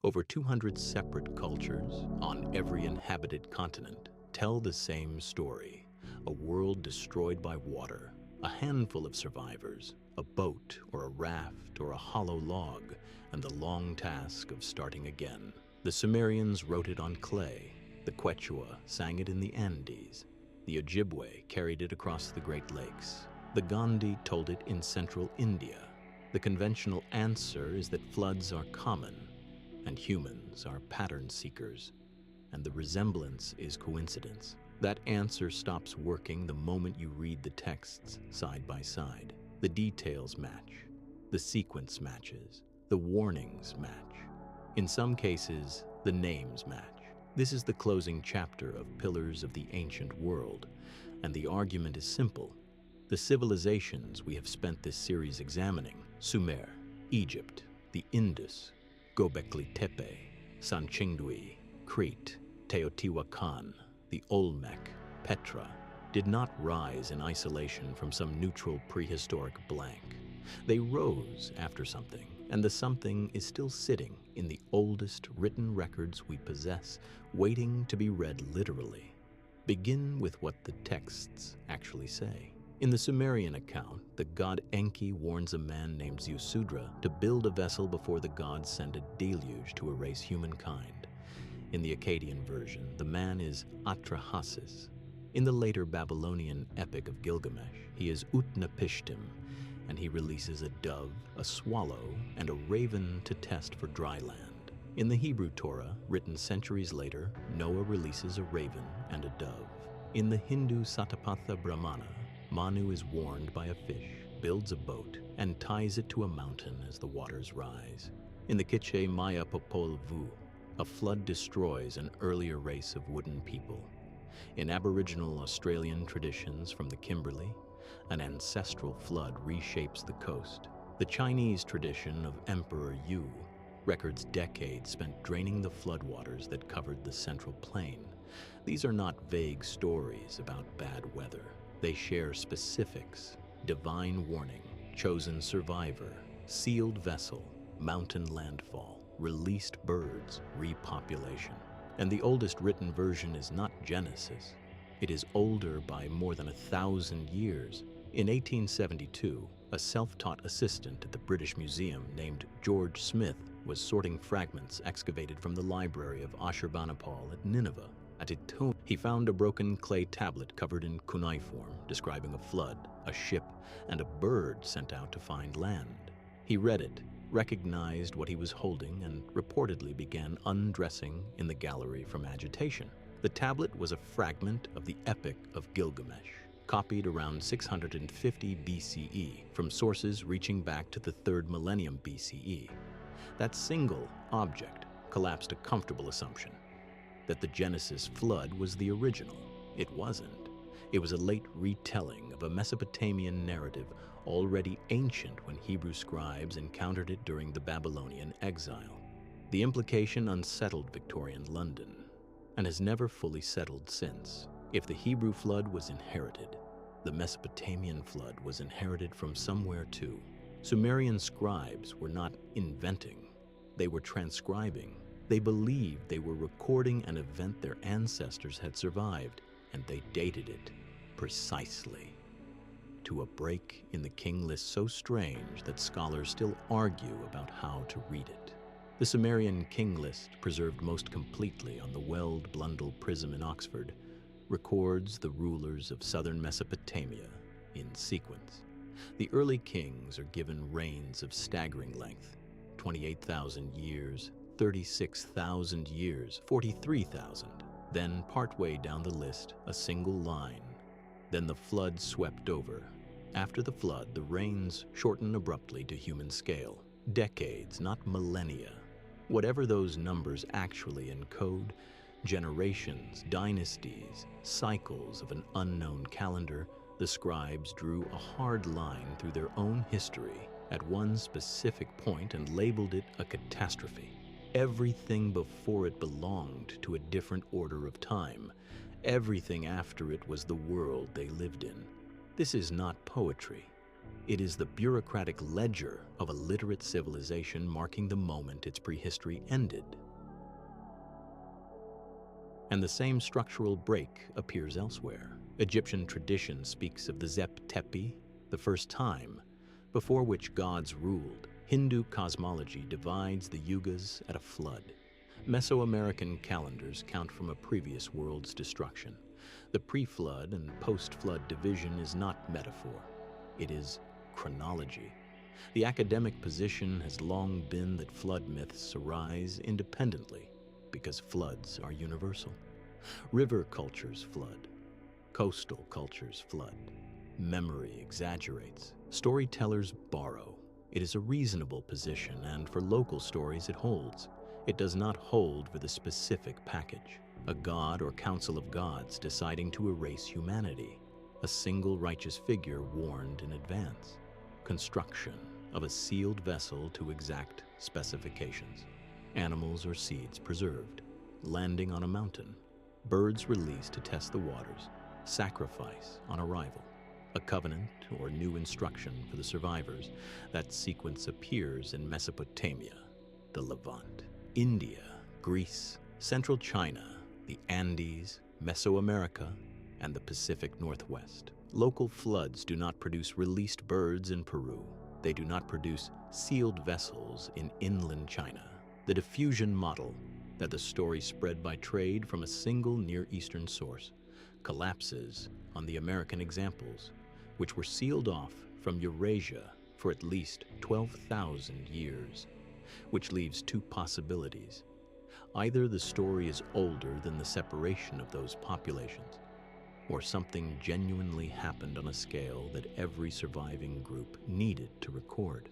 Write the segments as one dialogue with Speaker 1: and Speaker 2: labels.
Speaker 1: Over 200 separate cultures on every inhabited continent tell the same story: a world destroyed by water, a handful of survivors, a boat or a raft or a hollow log, and the long task of starting again. The Sumerians wrote it on clay, the Quechua sang it in the Andes, the Ojibwe carried it across the Great Lakes, the Gandhi told it in central India. The conventional answer is that floods are common, and humans are pattern seekers, and the resemblance is coincidence. That answer stops working the moment you read the texts side by side. The details match, the sequence matches, the warnings match. In some cases, the names match. This is the closing chapter of Pillars of the Ancient World, and the argument is simple. The civilizations we have spent this series examining, Sumer, Egypt, the Indus, Göbekli Tepe, Sanchengdui, Crete, Teotihuacan, the Olmec, Petra, did not rise in isolation from some neutral prehistoric blank. They rose after something, and the something is still sitting in the oldest written records we possess, waiting to be read literally. Begin with what the texts actually say. In the Sumerian account, the god Enki warns a man named Ziusudra to build a vessel before the gods send a deluge to erase humankind. In the Akkadian version, the man is Atrahasis. In the later Babylonian Epic of Gilgamesh, he is Utnapishtim, and he releases a dove, a swallow, and a raven to test for dry land. In the Hebrew Torah, written centuries later, Noah releases a raven and a dove. In the Hindu Satapatha Brahmana, Manu is warned by a fish, builds a boat, and ties it to a mountain as the waters rise. In the Quiche Maya Popol Vuh, a flood destroys an earlier race of wooden people. In Aboriginal Australian traditions from the Kimberley, an ancestral flood reshapes the coast. The Chinese tradition of Emperor Yu records decades spent draining the floodwaters that covered the Central Plain. These are not vague stories about bad weather. They share specifics: divine warning, chosen survivor, sealed vessel, mountain landfall, released birds, repopulation. And the oldest written version is not Genesis. It is older by more than 1,000 years. In 1872, a self-taught assistant at the British Museum named George Smith was sorting fragments excavated from the library of Ashurbanipal at Nineveh. At its tomb, he found a broken clay tablet covered in cuneiform, describing a flood, a ship, and a bird sent out to find land. He read it, recognized what he was holding, and reportedly began undressing in the gallery from agitation. The tablet was a fragment of the Epic of Gilgamesh, copied around 650 BCE from sources reaching back to the 3rd millennium BCE. That single object collapsed a comfortable assumption that the Genesis flood was the original. It wasn't. It was a late retelling of a Mesopotamian narrative already ancient when Hebrew scribes encountered it during the Babylonian exile. The implication unsettled Victorian London and has never fully settled since. If the Hebrew flood was inherited, the Mesopotamian flood was inherited from somewhere too. Sumerian scribes were not inventing, they were transcribing. They believed they were recording an event their ancestors had survived, and they dated it precisely to a break in the king list so strange that scholars still argue about how to read it. The Sumerian king list, preserved most completely on the Weld-Blundell Prism in Oxford, records the rulers of southern Mesopotamia in sequence. The early kings are given reigns of staggering length: 28,000 years, 36,000 years, 43,000. Then, partway down the list, a single line. Then the flood swept over. After the flood, the reigns shorten abruptly to human scale. Decades, not millennia. Whatever those numbers actually encode, generations, dynasties, cycles of an unknown calendar, the scribes drew a hard line through their own history at one specific point and labeled it a catastrophe. Everything before it belonged to a different order of time. Everything after it was the world they lived in. This is not poetry. It is the bureaucratic ledger of a literate civilization marking the moment its prehistory ended. And the same structural break appears elsewhere. Egyptian tradition speaks of the Zep Tepi, the first time, before which gods ruled. Hindu cosmology divides the yugas at a flood. Mesoamerican calendars count from a previous world's destruction. The pre-flood and post-flood division is not metaphor. It is chronology. The academic position has long been that flood myths arise independently because floods are universal. River cultures flood. Coastal cultures flood. Memory exaggerates. Storytellers borrow. It is a reasonable position, and for local stories it holds. It does not hold for the specific package. A god or council of gods deciding to erase humanity. A single righteous figure warned in advance. Construction of a sealed vessel to exact specifications. Animals or seeds preserved. Landing on a mountain. Birds released to test the waters. Sacrifice on arrival. A covenant or new instruction for the survivors. That sequence appears in Mesopotamia, the Levant, India, Greece, Central China, the Andes, Mesoamerica, and the Pacific Northwest. Local floods do not produce released birds in Peru. They do not produce sealed vessels in inland China. The diffusion model, that the story spread by trade from a single Near Eastern source, collapses on the American examples, which were sealed off from Eurasia for at least 12,000 years, which leaves two possibilities. Either the story is older than the separation of those populations, or something genuinely happened on a scale that every surviving group needed to record.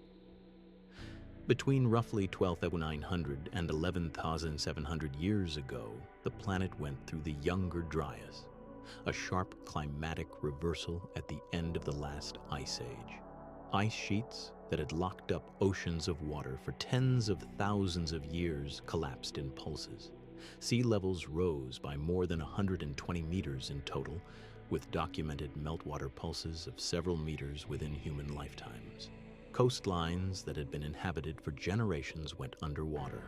Speaker 1: Between roughly 12,900 and 11,700 years ago, the planet went through the Younger Dryas, a sharp climatic reversal at the end of the last ice age. Ice sheets that had locked up oceans of water for tens of thousands of years collapsed in pulses. Sea levels rose by more than 120 meters in total, with documented meltwater pulses of several meters within human lifetimes. Coastlines that had been inhabited for generations went underwater.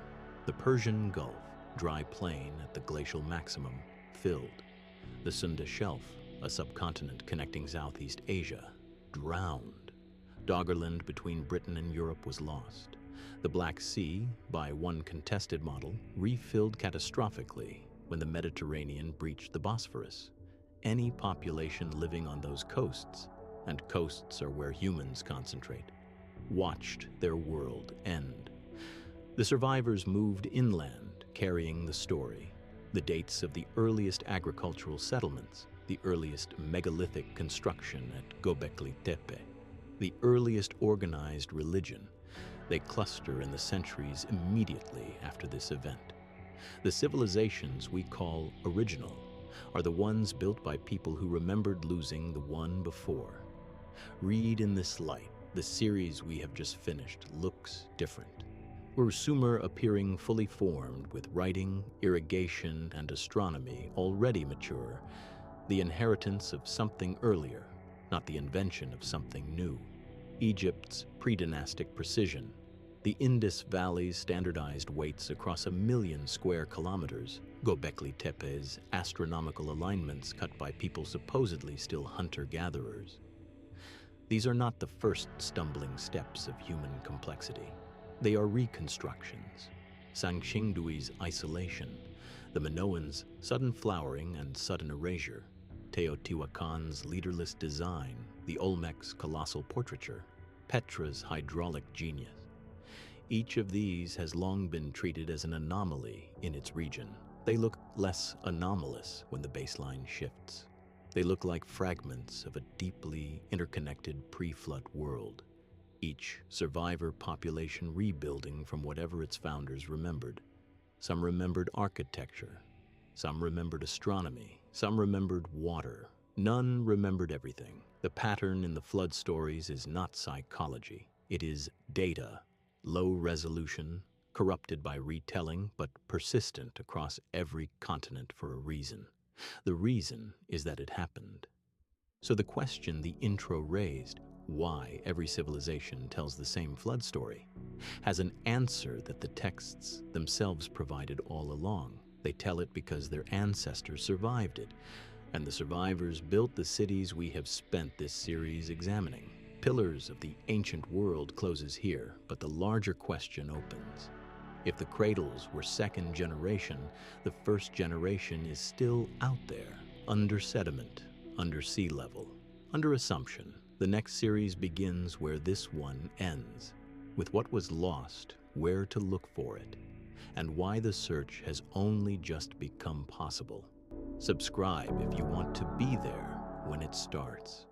Speaker 1: The Persian Gulf, dry plain at the glacial maximum, filled. The Sunda Shelf, a subcontinent connecting Southeast Asia, drowned. Doggerland between Britain and Europe was lost. The Black Sea, by one contested model, refilled catastrophically when the Mediterranean breached the Bosphorus. Any population living on those coasts, and coasts are where humans concentrate, watched their world end. The survivors moved inland, carrying the story. The dates of the earliest agricultural settlements, the earliest megalithic construction at Göbekli Tepe, the earliest organized religion, they cluster in the centuries immediately after this event. The civilizations we call original are the ones built by people who remembered losing the one before. Read in this light, the series we have just finished looks different. Were Sumer appearing fully formed with writing, irrigation, and astronomy already mature, the inheritance of something earlier, not the invention of something new. Egypt's predynastic precision, the Indus Valley's standardized weights across 1 million square kilometers, Göbekli Tepe's astronomical alignments cut by people supposedly still hunter-gatherers. These are not the first stumbling steps of human complexity. They are reconstructions. Sangxingdui's isolation, the Minoans' sudden flowering and sudden erasure, Teotihuacan's leaderless design, the Olmec's colossal portraiture, Petra's hydraulic genius. Each of these has long been treated as an anomaly in its region. They look less anomalous when the baseline shifts. They look like fragments of a deeply interconnected pre-flood world, each survivor population rebuilding from whatever its founders remembered. Some remembered architecture, some remembered astronomy, some remembered water. None remembered everything. The pattern in the flood stories is not psychology. It is data, low resolution, corrupted by retelling, but persistent across every continent for a reason. The reason is that it happened. So the question the intro raised, why every civilization tells the same flood story, has an answer that the texts themselves provided all along. They tell it because their ancestors survived it, and the survivors built the cities we have spent this series examining. Pillars of the Ancient World closes here, but the larger question opens. If the cradles were second generation, the first generation is still out there, under sediment, under sea level, under assumption. The next series begins where this one ends, with what was lost, where to look for it, and why the search has only just become possible. Subscribe if you want to be there when it starts.